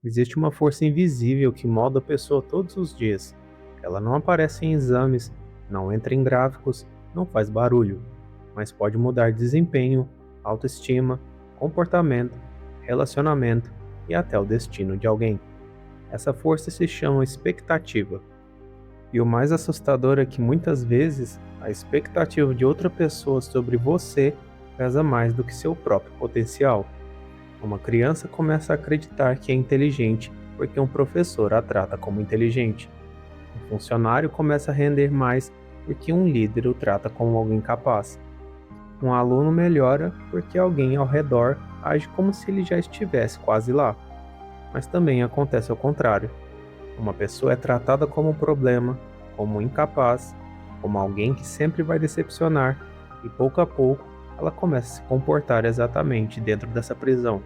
Existe uma força invisível que molda a pessoa todos os dias. Ela não aparece em exames, não entra em gráficos, não faz barulho, mas pode mudar desempenho, autoestima, comportamento, relacionamento e até o destino de alguém. Essa força se chama expectativa. E o mais assustador é que muitas vezes a expectativa de outra pessoa sobre você pesa mais do que seu próprio potencial. Uma criança começa a acreditar que é inteligente porque um professor a trata como inteligente. Um funcionário começa a render mais porque um líder o trata como alguém capaz. Um aluno melhora porque alguém ao redor age como se ele já estivesse quase lá. Mas também acontece ao contrário. Uma pessoa é tratada como um problema, como incapaz, como alguém que sempre vai decepcionar, e pouco a pouco ela começa a se comportar exatamente dentro dessa prisão.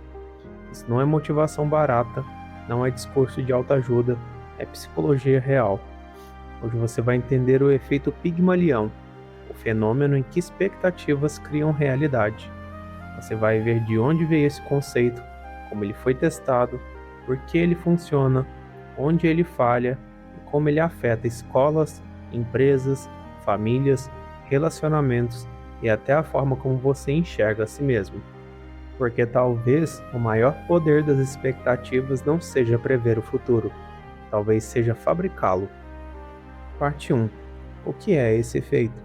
Isso não é motivação barata, não é discurso de autoajuda, é psicologia real. Hoje você vai entender o efeito Pigmalião, o fenômeno em que expectativas criam realidade. Você vai ver de onde veio esse conceito, como ele foi testado, por que ele funciona, onde ele falha e como ele afeta escolas, empresas, famílias, relacionamentos e até a forma como você enxerga a si mesmo. Porque talvez o maior poder das expectativas não seja prever o futuro, talvez seja fabricá-lo. Parte 1. O que é esse efeito?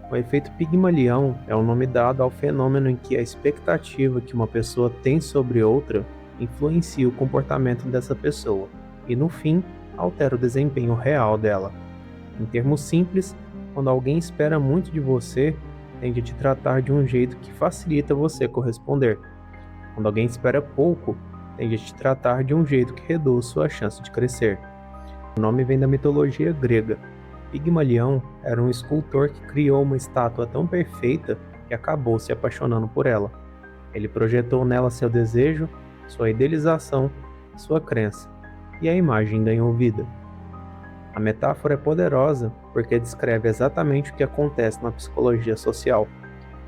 O efeito Pigmalião é o nome dado ao fenômeno em que a expectativa que uma pessoa tem sobre outra influencia o comportamento dessa pessoa e, no fim, altera o desempenho real dela. Em termos simples, quando alguém espera muito de você, tende a te tratar de um jeito que facilita você corresponder. Quando alguém espera pouco, tende a te tratar de um jeito que reduz sua chance de crescer. O nome vem da mitologia grega. Pigmalião era um escultor que criou uma estátua tão perfeita que acabou se apaixonando por ela. Ele projetou nela seu desejo, sua idealização, sua crença, e a imagem ganhou vida. A metáfora é poderosa porque descreve exatamente o que acontece na psicologia social.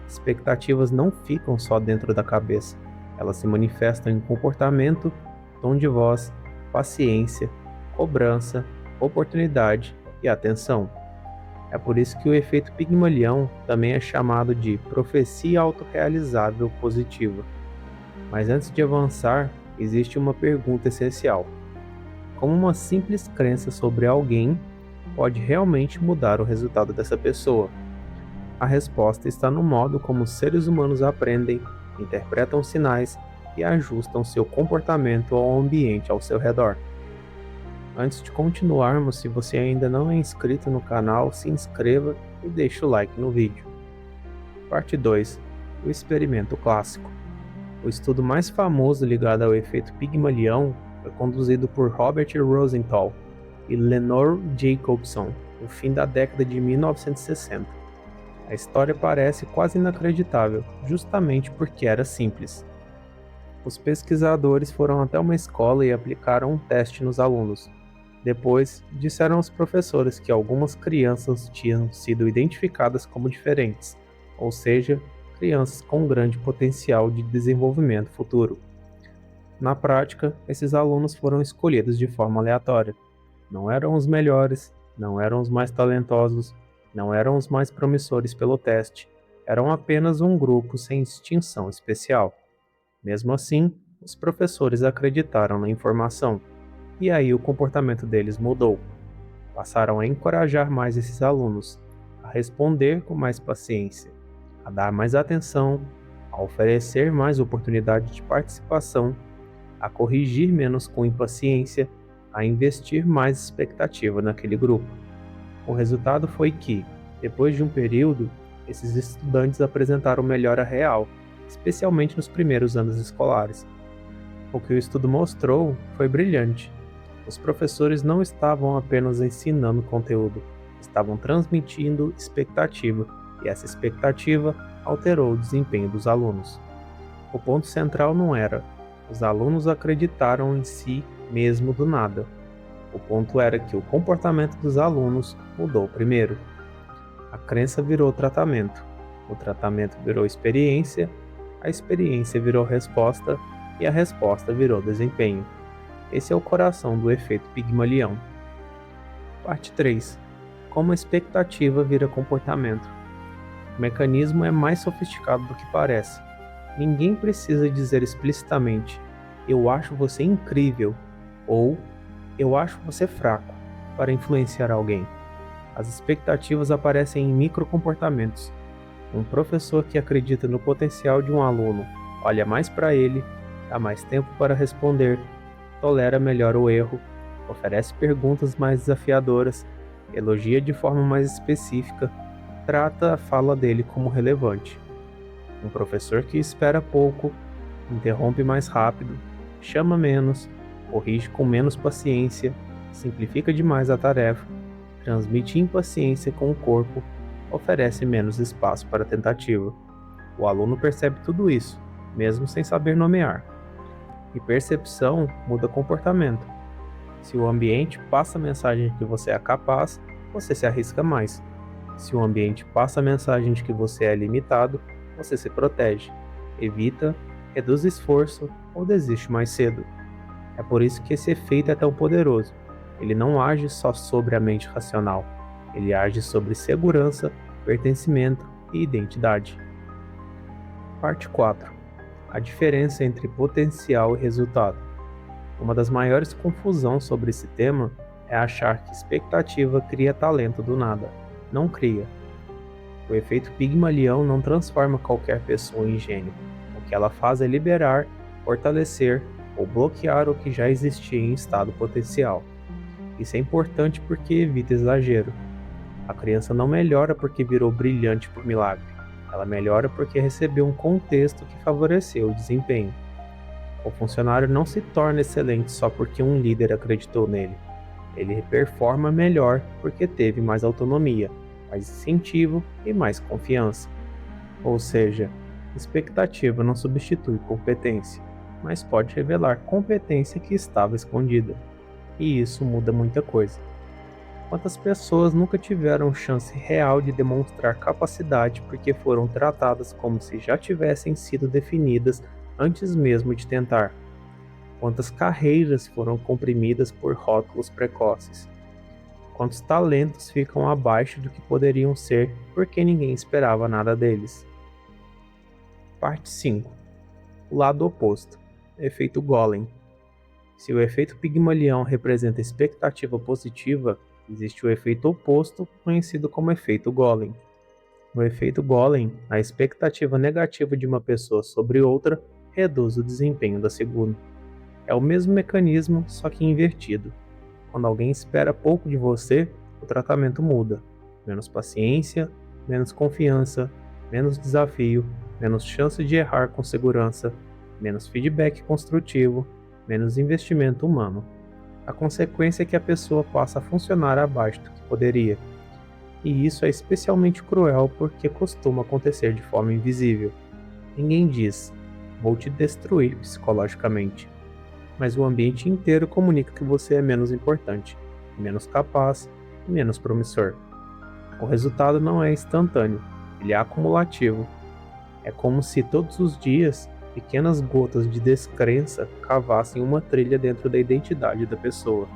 Expectativas não ficam só dentro da cabeça, elas se manifestam em comportamento, tom de voz, paciência, cobrança, oportunidade e atenção. É por isso que o efeito Pigmalião também é chamado de profecia autorrealizável positiva. Mas antes de avançar, existe uma pergunta essencial. Como uma simples crença sobre alguém pode realmente mudar o resultado dessa pessoa? A resposta está no modo como os seres humanos aprendem, interpretam sinais e ajustam seu comportamento ao ambiente ao seu redor. Antes de continuarmos, se você ainda não é inscrito no canal, se inscreva e deixe o like no vídeo. Parte 2. O experimento clássico. O estudo mais famoso ligado ao efeito Pigmalião foi conduzido por Robert Rosenthal e Lenore Jacobson no fim da década de 1960. A história parece quase inacreditável, justamente porque era simples. Os pesquisadores foram até uma escola e aplicaram um teste nos alunos. Depois, disseram aos professores que algumas crianças tinham sido identificadas como diferentes, ou seja, crianças com grande potencial de desenvolvimento futuro. Na prática, esses alunos foram escolhidos de forma aleatória. Não eram os melhores, não eram os mais talentosos, não eram os mais promissores pelo teste, eram apenas um grupo sem distinção especial. Mesmo assim, os professores acreditaram na informação. E aí o comportamento deles mudou. Passaram a encorajar mais esses alunos, a responder com mais paciência, a dar mais atenção, a oferecer mais oportunidade de participação, a corrigir menos com impaciência, a investir mais expectativa naquele grupo. O resultado foi que, depois de um período, esses estudantes apresentaram melhora real, especialmente nos primeiros anos escolares. O que o estudo mostrou foi brilhante. Os professores não estavam apenas ensinando conteúdo, estavam transmitindo expectativa, e essa expectativa alterou o desempenho dos alunos. O ponto central não era: os alunos acreditaram em si mesmo do nada. O ponto era que o comportamento dos alunos mudou primeiro. A crença virou tratamento, o tratamento virou experiência, a experiência virou resposta e a resposta virou desempenho. Esse é o coração do efeito Pigmalião. Parte 3. Como a expectativa vira comportamento. O mecanismo é mais sofisticado do que parece. Ninguém precisa dizer explicitamente: "Eu acho você incrível" ou "Eu acho você fraco" para influenciar alguém. As expectativas aparecem em microcomportamentos. Um professor que acredita no potencial de um aluno olha mais para ele, dá mais tempo para responder, tolera melhor o erro, oferece perguntas mais desafiadoras, elogia de forma mais específica, trata a fala dele como relevante. Um professor que espera pouco, interrompe mais rápido, chama menos, corrige com menos paciência, simplifica demais a tarefa, transmite impaciência com o corpo, oferece menos espaço para tentativa. O aluno percebe tudo isso, mesmo sem saber nomear. E percepção muda comportamento. Se o ambiente passa a mensagem de que você é capaz, você se arrisca mais. Se o ambiente passa a mensagem de que você é limitado, você se protege, evita, reduz esforço ou desiste mais cedo. É por isso que esse efeito é tão poderoso. Ele não age só sobre a mente racional, ele age sobre segurança, pertencimento e identidade. Parte 4. A diferença entre potencial e resultado. Uma das maiores confusões sobre esse tema é achar que expectativa cria talento do nada. Não cria. O efeito Pigmalião não transforma qualquer pessoa em gênio. O que ela faz é liberar, fortalecer ou bloquear o que já existia em estado potencial. Isso é importante porque evita exagero. A criança não melhora porque virou brilhante por milagre. Ela melhora porque recebeu um contexto que favoreceu o desempenho. O funcionário não se torna excelente só porque um líder acreditou nele. Ele performa melhor porque teve mais autonomia, mais incentivo e mais confiança. Ou seja, expectativa não substitui competência, mas pode revelar competência que estava escondida. E isso muda muita coisa. Quantas pessoas nunca tiveram chance real de demonstrar capacidade porque foram tratadas como se já tivessem sido definidas antes mesmo de tentar? Quantas carreiras foram comprimidas por rótulos precoces? Quantos talentos ficam abaixo do que poderiam ser porque ninguém esperava nada deles? Parte 5. O lado oposto. Efeito Golem. Se o efeito Pigmalião representa expectativa positiva, existe o efeito oposto, conhecido como efeito Golem. No efeito Golem, a expectativa negativa de uma pessoa sobre outra reduz o desempenho da segunda. É o mesmo mecanismo, só que invertido. Quando alguém espera pouco de você, o tratamento muda. Menos paciência, menos confiança, menos desafio, menos chance de errar com segurança, menos feedback construtivo, menos investimento humano. A consequência é que a pessoa passa a funcionar abaixo do que poderia. E isso é especialmente cruel porque costuma acontecer de forma invisível. Ninguém diz: "Vou te destruir psicologicamente." Mas o ambiente inteiro comunica que você é menos importante, menos capaz e menos promissor. O resultado não é instantâneo, ele é acumulativo. É como se todos os dias pequenas gotas de descrença cavassem uma trilha dentro da identidade da pessoa,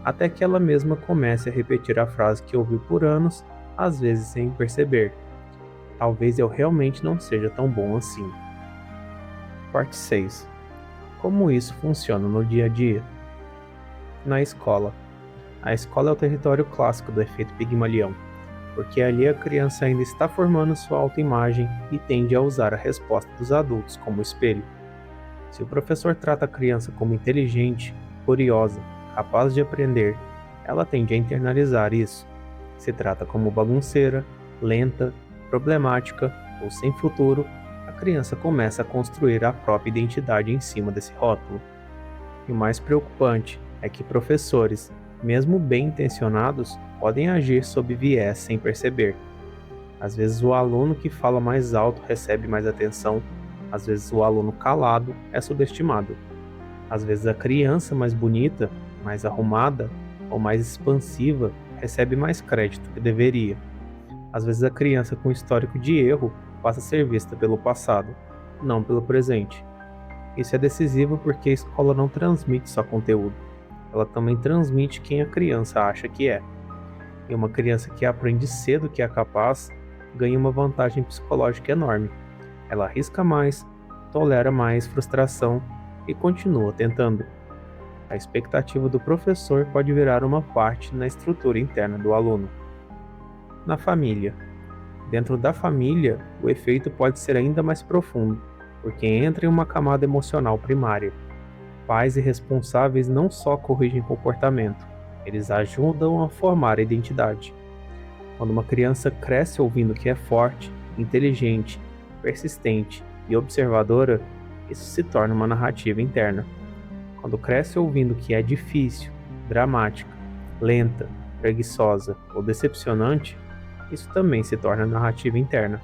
até que ela mesma comece a repetir a frase que ouviu por anos, às vezes sem perceber: "Talvez eu realmente não seja tão bom assim." Parte 6. Como isso funciona no dia a dia? Na escola. A escola é o território clássico do efeito Pigmalião, porque ali a criança ainda está formando sua autoimagem e tende a usar a resposta dos adultos como espelho. Se o professor trata a criança como inteligente, curiosa, capaz de aprender, ela tende a internalizar isso. Se trata como bagunceira, lenta, problemática ou sem futuro, a criança começa a construir a própria identidade em cima desse rótulo. E o mais preocupante é que professores, mesmo bem intencionados, podem agir sob viés sem perceber. Às vezes o aluno que fala mais alto recebe mais atenção, às vezes o aluno calado é subestimado. Às vezes a criança mais bonita, mais arrumada ou mais expansiva recebe mais crédito que deveria. Às vezes a criança com histórico de erro passa a ser vista pelo passado, não pelo presente. Isso é decisivo porque a escola não transmite só conteúdo, ela também transmite quem a criança acha que é. E uma criança que aprende cedo que é capaz ganha uma vantagem psicológica enorme. Ela arrisca mais, tolera mais frustração e continua tentando. A expectativa do professor pode virar uma parte na estrutura interna do aluno. Na família. Dentro da família, o efeito pode ser ainda mais profundo, porque entra em uma camada emocional primária. Pais e responsáveis não só corrigem comportamento, eles ajudam a formar a identidade. Quando uma criança cresce ouvindo que é forte, inteligente, persistente e observadora, isso se torna uma narrativa interna. Quando cresce ouvindo que é difícil, dramática, lenta, preguiçosa ou decepcionante, isso também se torna narrativa interna.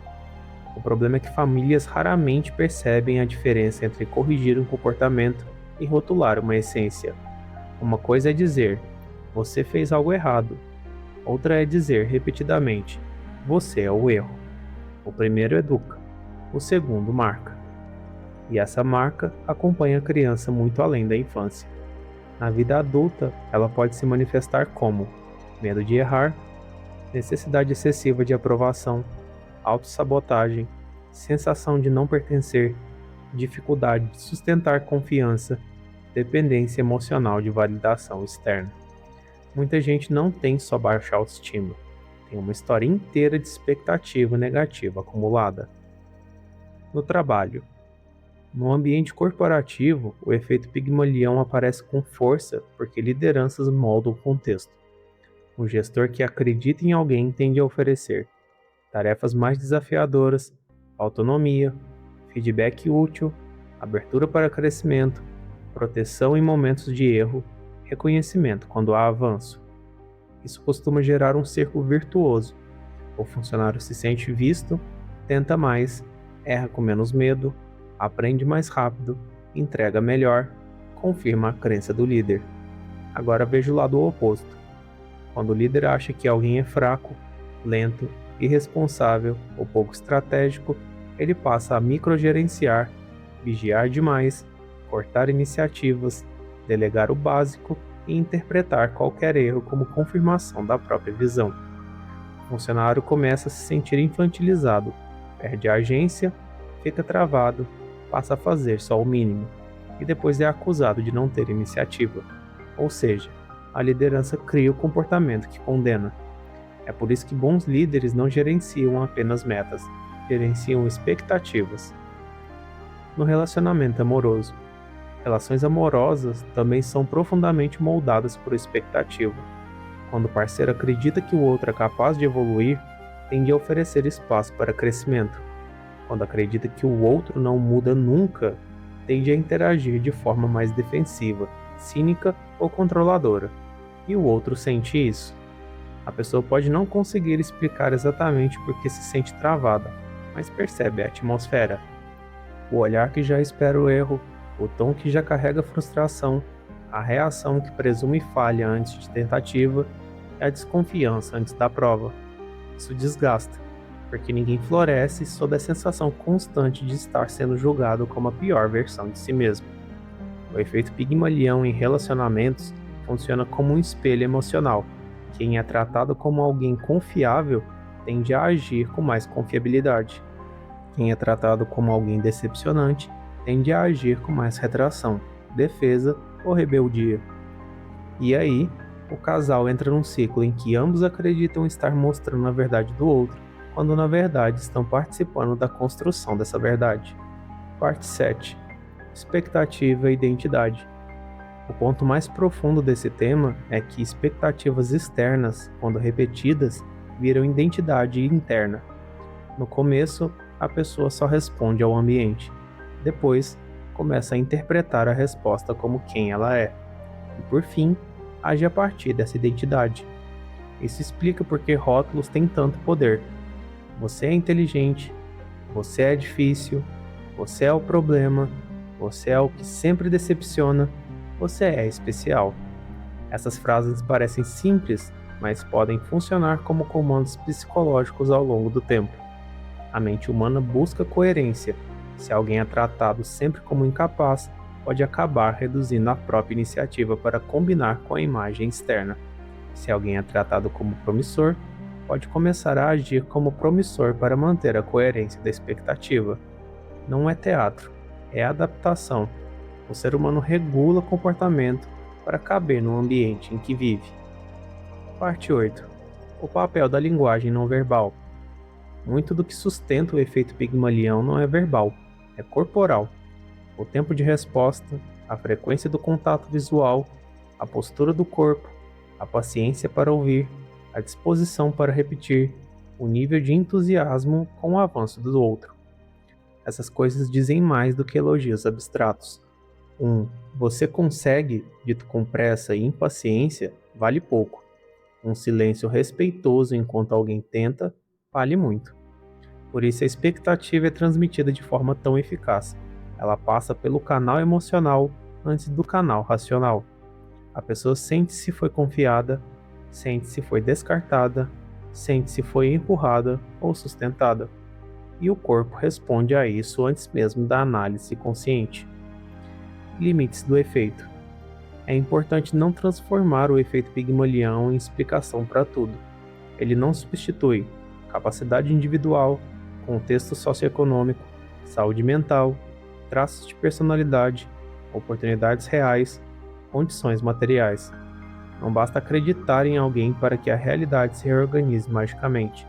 O problema é que famílias raramente percebem a diferença entre corrigir um comportamento e rotular uma essência. Uma coisa é dizer, você fez algo errado. Outra é dizer repetidamente, você é o erro. O primeiro educa, o segundo marca. E essa marca acompanha a criança muito além da infância. Na vida adulta, ela pode se manifestar como medo de errar, necessidade excessiva de aprovação, autossabotagem, sensação de não pertencer, dificuldade de sustentar confiança, dependência emocional de validação externa. Muita gente não tem só baixa autoestima, tem uma história inteira de expectativa negativa acumulada. No trabalho. No ambiente corporativo, o efeito Pigmalião aparece com força porque lideranças moldam o contexto. O gestor que acredita em alguém tende a oferecer tarefas mais desafiadoras, autonomia, feedback útil, abertura para crescimento, proteção em momentos de erro, reconhecimento quando há avanço. Isso costuma gerar um círculo virtuoso. O funcionário se sente visto, tenta mais, erra com menos medo, aprende mais rápido, entrega melhor, confirma a crença do líder. Agora veja o lado oposto. Quando o líder acha que alguém é fraco, lento, irresponsável ou pouco estratégico, ele passa a microgerenciar, vigiar demais, cortar iniciativas, delegar o básico e interpretar qualquer erro como confirmação da própria visão. O funcionário começa a se sentir infantilizado, perde a agência, fica travado, passa a fazer só o mínimo e depois é acusado de não ter iniciativa. Ou seja, a liderança cria o comportamento que condena. É por isso que bons líderes não gerenciam apenas metas, gerenciam expectativas. No relacionamento amoroso. Relações amorosas também são profundamente moldadas por expectativa. Quando o parceiro acredita que o outro é capaz de evoluir, tende a oferecer espaço para crescimento. Quando acredita que o outro não muda nunca, tende a interagir de forma mais defensiva, cínica ou controladora. E o outro sente isso. A pessoa pode não conseguir explicar exatamente por que se sente travada, mas percebe a atmosfera. O olhar que já espera o erro, o tom que já carrega frustração, a reação que presume falha antes de tentativa e a desconfiança antes da prova. Isso desgasta, porque ninguém floresce sob a sensação constante de estar sendo julgado como a pior versão de si mesmo. O efeito Pigmalião em relacionamentos funciona como um espelho emocional. Quem é tratado como alguém confiável tende a agir com mais confiabilidade. Quem é tratado como alguém decepcionante tende a agir com mais retração, defesa ou rebeldia. E aí, o casal entra num ciclo em que ambos acreditam estar mostrando a verdade do outro, quando na verdade estão participando da construção dessa verdade. Parte 7. Expectativa e identidade. O ponto mais profundo desse tema é que expectativas externas, quando repetidas, viram identidade interna. No começo, a pessoa só responde ao ambiente. Depois, começa a interpretar a resposta como quem ela é. E por fim, age a partir dessa identidade. Isso explica por que rótulos têm tanto poder. Você é inteligente, você é difícil, você é o problema, você é o que sempre decepciona, você é especial. Essas frases parecem simples, mas podem funcionar como comandos psicológicos ao longo do tempo. A mente humana busca coerência, Se alguém é tratado sempre como incapaz, pode acabar reduzindo a própria iniciativa para combinar com a imagem externa. Se alguém é tratado como promissor, pode começar a agir como promissor para manter a coerência da expectativa. Não é teatro, é adaptação. O ser humano regula comportamento para caber no ambiente em que vive. Parte 8. O papel da linguagem não verbal. Muito do que sustenta o efeito Pigmalião não é verbal, é corporal. O tempo de resposta, a frequência do contato visual, a postura do corpo, a paciência para ouvir, a disposição para repetir, o nível de entusiasmo com o avanço do outro. Essas coisas dizem mais do que elogios abstratos. Você consegue, dito com pressa e impaciência, vale pouco. Um silêncio respeitoso enquanto alguém tenta, vale muito. Por isso a expectativa é transmitida de forma tão eficaz. Ela passa pelo canal emocional antes do canal racional. A pessoa sente se foi confiada, sente se foi descartada, sente se foi empurrada ou sustentada. E o corpo responde a isso antes mesmo da análise consciente. Limites do efeito. É importante não transformar o efeito Pigmalião em explicação para tudo. Ele não substitui capacidade individual, contexto socioeconômico, saúde mental, traços de personalidade, oportunidades reais, condições materiais. Não basta acreditar em alguém para que a realidade se reorganize magicamente.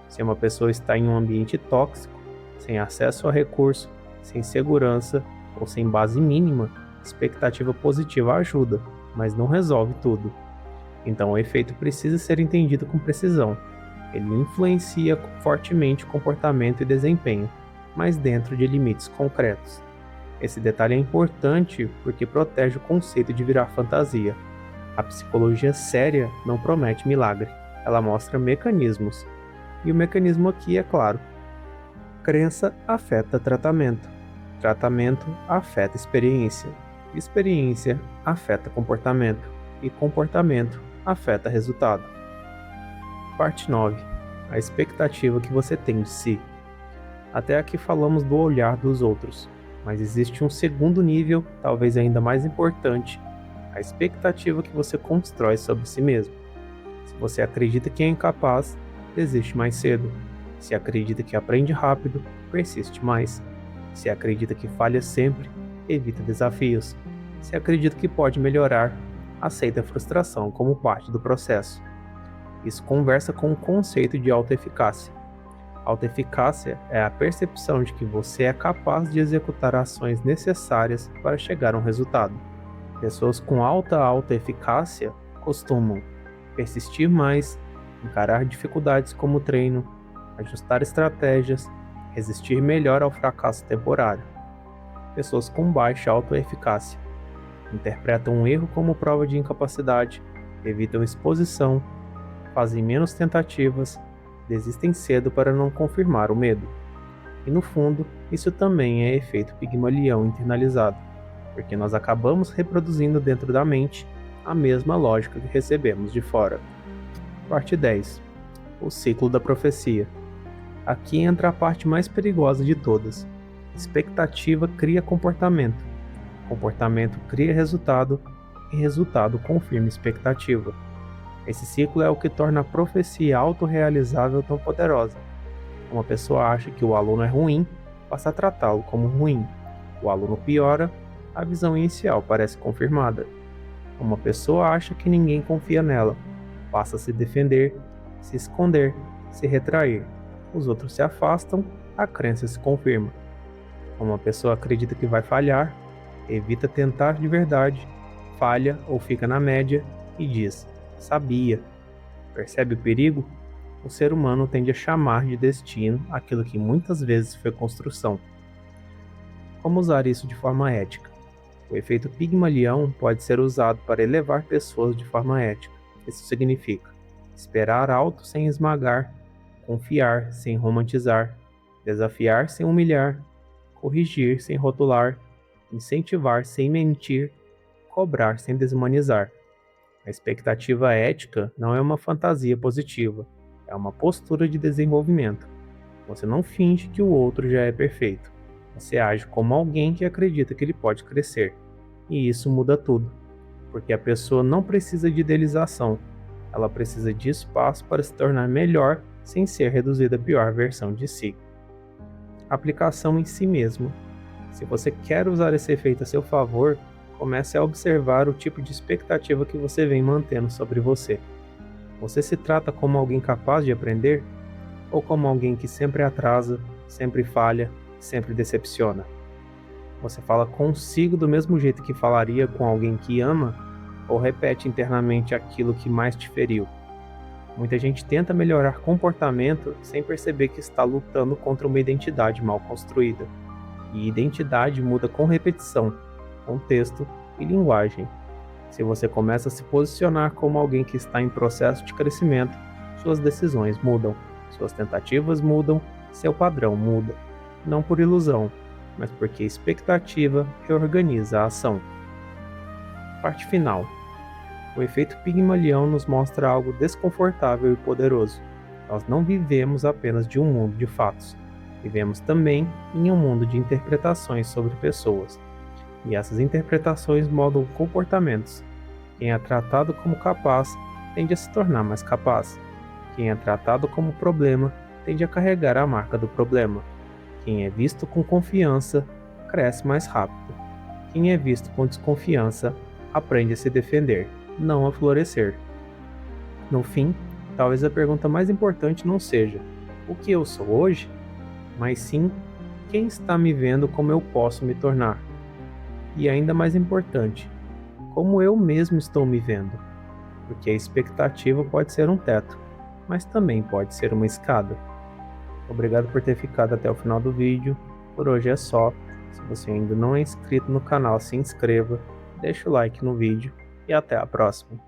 Se uma pessoa está em um ambiente tóxico, sem acesso a recurso, sem segurança ou sem base mínima, expectativa positiva ajuda, mas não resolve tudo. Então o efeito precisa ser entendido com precisão. Ele influencia fortemente o comportamento e desempenho, mas dentro de limites concretos. Esse detalhe é importante porque protege o conceito de virar fantasia. A psicologia séria não promete milagre, ela mostra mecanismos. E o mecanismo aqui é claro. Crença afeta tratamento. Tratamento afeta experiência. Experiência afeta comportamento. E comportamento afeta resultado. Parte 9. A expectativa que você tem de si. Até aqui falamos do olhar dos outros, mas existe um segundo nível, talvez ainda mais importante, a expectativa que você constrói sobre si mesmo. Se você acredita que é incapaz, desiste mais cedo. Se acredita que aprende rápido, persiste mais. Se acredita que falha sempre, evita desafios. Se acredita que pode melhorar, aceita a frustração como parte do processo. Isso conversa com o conceito de autoeficácia. Autoeficácia é a percepção de que você é capaz de executar ações necessárias para chegar a um resultado. Pessoas com alta autoeficácia costumam persistir mais, encarar dificuldades como treino, ajustar estratégias, resistir melhor ao fracasso temporário. Pessoas com baixa autoeficácia interpretam um erro como prova de incapacidade, evitam exposição, fazem menos tentativas, desistem cedo para não confirmar o medo. E no fundo, isso também é efeito Pigmalião internalizado, porque nós acabamos reproduzindo dentro da mente a mesma lógica que recebemos de fora. Parte 10. O ciclo da profecia. Aqui entra a parte mais perigosa de todas. Expectativa cria comportamento. Comportamento cria resultado e resultado confirma expectativa. Esse ciclo é o que torna a profecia autorrealizável tão poderosa. Uma pessoa acha que o aluno é ruim, passa a tratá-lo como ruim. O aluno piora, a visão inicial parece confirmada. Uma pessoa acha que ninguém confia nela, passa a se defender, se esconder, se retrair. Os outros se afastam, a crença se confirma. Uma pessoa acredita que vai falhar, evita tentar de verdade, falha ou fica na média e diz: sabia. Percebe o perigo? O ser humano tende a chamar de destino aquilo que muitas vezes foi construção. Como usar isso de forma ética? O efeito Pigmalião pode ser usado para elevar pessoas de forma ética. Isso significa esperar alto sem esmagar, confiar sem romantizar, desafiar sem humilhar, corrigir sem rotular, incentivar sem mentir, cobrar sem desumanizar. A expectativa ética não é uma fantasia positiva, é uma postura de desenvolvimento. Você não finge que o outro já é perfeito. Você age como alguém que acredita que ele pode crescer. E isso muda tudo, porque a pessoa não precisa de idealização, ela precisa de espaço para se tornar melhor sem ser reduzida à pior versão de si. Aplicação em si mesmo. Se você quer usar esse efeito a seu favor, comece a observar o tipo de expectativa que você vem mantendo sobre você. Você se trata como alguém capaz de aprender? Ou como alguém que sempre atrasa, sempre falha, sempre decepciona? Você fala consigo do mesmo jeito que falaria com alguém que ama? Ou repete internamente aquilo que mais te feriu? Muita gente tenta melhorar comportamento sem perceber que está lutando contra uma identidade mal construída. E identidade muda com repetição, contexto e linguagem. Se você começa a se posicionar como alguém que está em processo de crescimento, suas decisões mudam, suas tentativas mudam, seu padrão muda. Não por ilusão, mas porque a expectativa reorganiza a ação. Parte final. O efeito Pigmalião nos mostra algo desconfortável e poderoso. Nós não vivemos apenas de um mundo de fatos. Vivemos também em um mundo de interpretações sobre pessoas. E essas interpretações moldam comportamentos. Quem é tratado como capaz tende a se tornar mais capaz. Quem é tratado como problema tende a carregar a marca do problema. Quem é visto com confiança cresce mais rápido. Quem é visto com desconfiança aprende a se defender, não a florescer. No fim, talvez a pergunta mais importante não seja o que eu sou hoje, mas sim quem está me vendo como eu posso me tornar. E ainda mais importante, como eu mesmo estou me vendo, porque a expectativa pode ser um teto, mas também pode ser uma escada. Obrigado por ter ficado até o final do vídeo. Por hoje é só. Se você ainda não é inscrito no canal, se inscreva, deixa o like no vídeo e até a próxima.